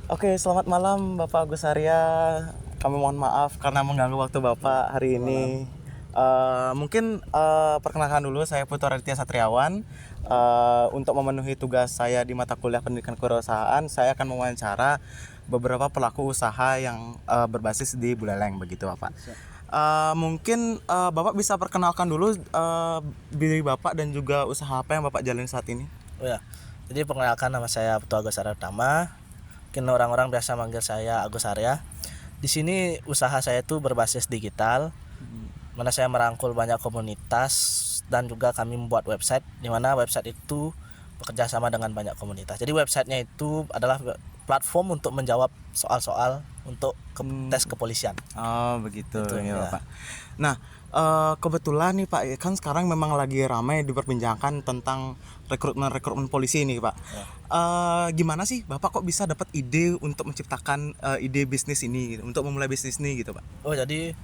Oke, selamat malam Bapak Agus Arya. Kami mohon maaf karena mengganggu waktu Bapak hari ini. Mungkin perkenalkan dulu, saya Putu Raditya Satriawan. Untuk memenuhi tugas saya di mata kuliah pendidikan kewirausahaan, saya akan mewawancara beberapa pelaku usaha yang berbasis di Buleleng, begitu Bapak. Mungkin Bapak bisa perkenalkan dulu diri Bapak dan juga usaha apa yang Bapak jalani saat ini. Oh ya, jadi perkenalkan, nama saya Putu Agus Arya Utama. Mungkin orang-orang biasa manggil saya Agus Arya. Di sini usaha saya itu berbasis digital, mana saya merangkul banyak komunitas dan juga kami membuat website, di mana website itu bekerja sama dengan banyak komunitas. Jadi websitenya itu adalah platform untuk menjawab soal-soal untuk tes kepolisian. Oh begitu Gitu, ya ya. Pak. Nah kebetulan nih Pak, kan sekarang memang lagi ramai diperbincangkan tentang rekrutmen polisi nih Pak. Gimana sih Bapak kok bisa dapat ide untuk menciptakan ide bisnis ini gitu, untuk memulai bisnis ini gitu Pak? Oh, jadi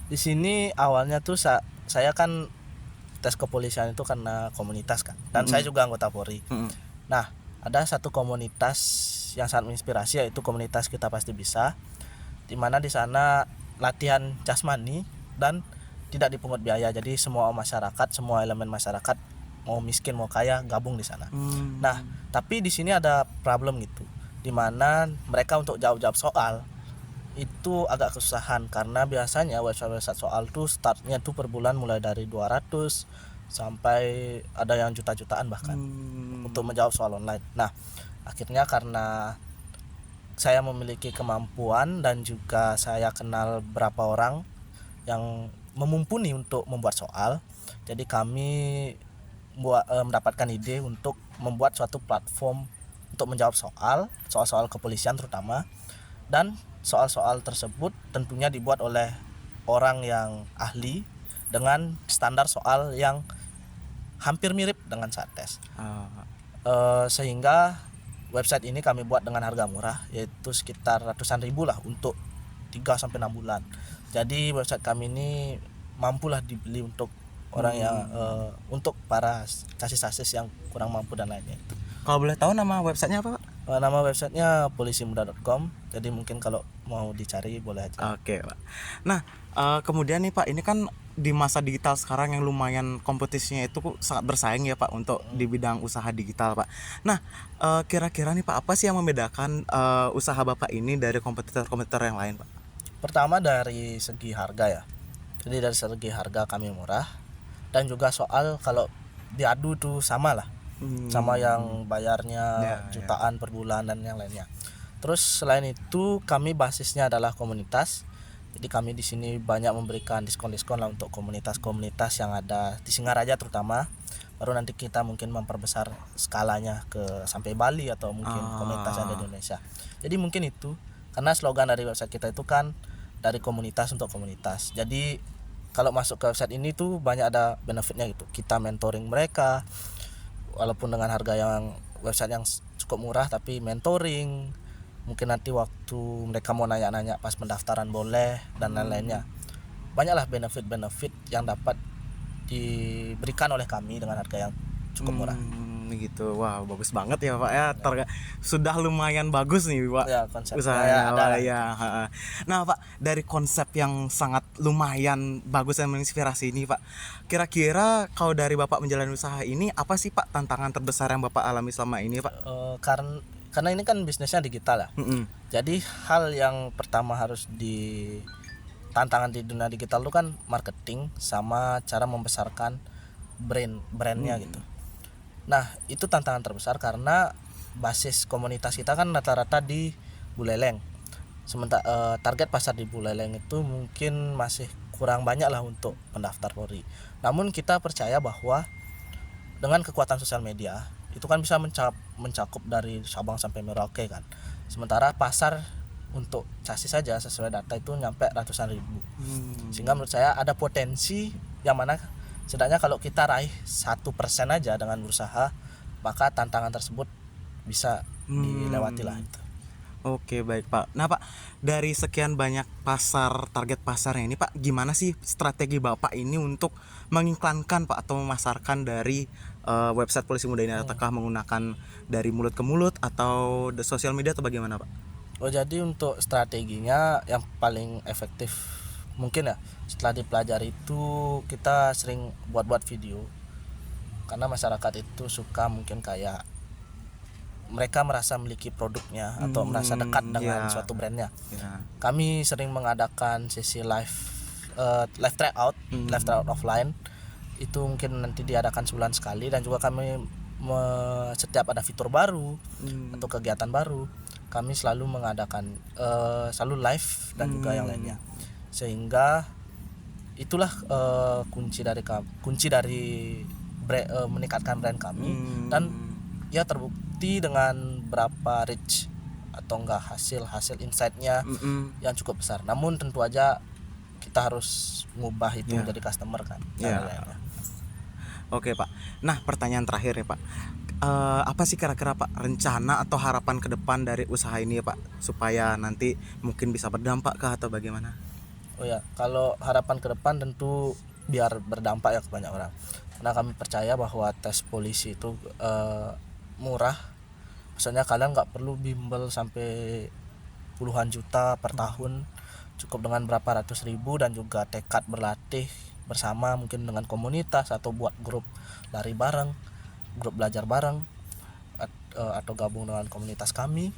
di sini awalnya tuh saya kan tes kepolisian itu karena komunitas kan, dan saya juga anggota Polri. Nah, ada satu komunitas yang sangat menginspirasi, yaitu komunitas Kita Pasti Bisa, di mana di sana latihan jasmani dan tidak dipungut biaya. Jadi semua masyarakat, semua elemen masyarakat, mau miskin mau kaya, gabung di sana. Nah, tapi di sini ada problem gitu, di mana mereka untuk jawab-jawab soal itu agak kesusahan, karena biasanya website soal tuh startnya tuh per bulan mulai dari 200 sampai ada yang juta-jutaan bahkan untuk menjawab soal online. Nah, akhirnya karena saya memiliki kemampuan dan juga saya kenal beberapa orang yang memumpuni untuk membuat soal, jadi kami mendapatkan ide untuk membuat suatu platform untuk menjawab soal-soal kepolisian terutama, dan soal-soal tersebut tentunya dibuat oleh orang yang ahli dengan standar soal yang hampir mirip dengan saat tes. Sehingga website ini kami buat dengan harga murah, yaitu sekitar ratusan ribu lah untuk 3-6 bulan. Jadi website kami ini mampulah dibeli untuk orang yang untuk para sasis-sasis yang kurang mampu dan lainnya. Kalau boleh tahu nama websitenya apa Pak? Nama websitenya polisimuda.com. Jadi mungkin kalau mau dicari boleh aja. Oke Pak. Nah kemudian nih Pak, ini kan di masa digital sekarang yang lumayan kompetisinya itu sangat bersaing ya Pak untuk di bidang usaha digital Pak. Nah kira-kira nih Pak, apa sih yang membedakan usaha Bapak ini dari kompetitor-kompetitor yang lain Pak? Pertama dari segi harga ya. Jadi dari segi harga kami murah, dan juga soal kalau diadu tuh sama lah, sama yang bayarnya jutaan per bulan dan yang lainnya. Terus selain itu kami basisnya adalah komunitas. Jadi kami di sini banyak memberikan diskon-diskon lah untuk komunitas-komunitas yang ada di Singaraja terutama. Baru nanti kita mungkin memperbesar skalanya ke sampai Bali atau mungkin komunitas yang ada di Indonesia. Jadi mungkin itu, karena slogan dari website kita itu kan dari komunitas untuk komunitas. Jadi kalau masuk ke website ini tuh banyak ada benefitnya gitu. Kita mentoring mereka, walaupun dengan harga yang website yang cukup murah, tapi mentoring. Mungkin nanti waktu mereka mau nanya-nanya pas pendaftaran boleh dan lain-lainnya. Banyaklah benefit-benefit yang dapat diberikan oleh kami dengan harga yang cukup murah. Gitu. Wah, bagus banget ya Pak ya. Sudah lumayan bagus nih Pak. Ya, konsepnya Usahanya ada. ya. Nah Pak, dari konsep yang sangat lumayan bagus dan menginspirasi ini Pak, kira-kira kalau dari Bapak menjalani usaha ini, apa sih Pak tantangan terbesar yang Bapak alami selama ini Pak? Karena ini kan bisnisnya digital ya. Jadi hal yang pertama harus tantangan di dunia digital itu kan marketing sama cara membesarkan brandnya gitu. Nah, itu tantangan terbesar karena basis komunitas kita kan rata-rata di Buleleng. Sementara target pasar di Buleleng itu mungkin masih kurang banyak lah untuk pendaftar Polri. Namun kita percaya bahwa dengan kekuatan sosial media itu kan bisa mencakup dari Sabang sampai Merauke kan. Sementara pasar untuk chassis saja sesuai data itu nyampe ratusan ribu. Sehingga menurut saya ada potensi yang mana setidaknya kalau kita raih 1% aja dengan berusaha, maka tantangan tersebut bisa dilewati lah itu. Oke baik Pak. Nah Pak, dari sekian banyak target pasarnya ini Pak, gimana sih strategi Bapak ini untuk mengiklankan Pak atau memasarkan dari website Polisi Muda ini? Apakah menggunakan dari mulut ke mulut atau sosial media atau bagaimana Pak? Oh, jadi untuk strateginya yang paling efektif mungkin ya setelah dipelajari itu kita sering buat-buat video, karena masyarakat itu suka mungkin kayak mereka merasa memiliki produknya atau merasa dekat dengan suatu brandnya. Kami sering mengadakan sesi live tryout, live tryout offline. Itu mungkin nanti diadakan sebulan sekali, dan juga kami setiap ada fitur baru atau kegiatan baru, kami selalu mengadakan selalu live dan juga yang lainnya. Sehingga itulah kunci dari meningkatkan brand kami, dan ya terbukti dengan berapa reach atau enggak hasil insight-nya yang cukup besar. Namun tentu aja kita harus mengubah itu menjadi customer kan. Oke Pak. Nah pertanyaan terakhir ya Pak, apa sih kira-kira Pak rencana atau harapan ke depan dari usaha ini ya Pak, supaya nanti mungkin bisa berdampak kah atau bagaimana? Oh ya, kalau harapan ke depan tentu biar berdampak ya ke banyak orang. Karena kami percaya bahwa tes polisi itu murah. Misalnya kalian nggak perlu bimbel sampai puluhan juta per tahun, cukup dengan berapa ratus ribu dan juga tekad berlatih bersama mungkin dengan komunitas atau buat grup lari bareng, grup belajar bareng, atau gabung dengan komunitas kami,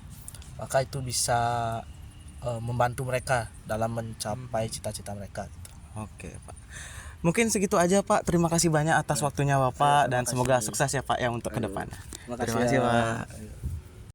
maka itu bisa membantu mereka dalam mencapai cita-cita mereka. Oke Pak, mungkin segitu aja Pak. Terima kasih banyak atas waktunya Bapak, dan semoga sukses ya Pak ya untuk ke depan. Terima kasih Pak.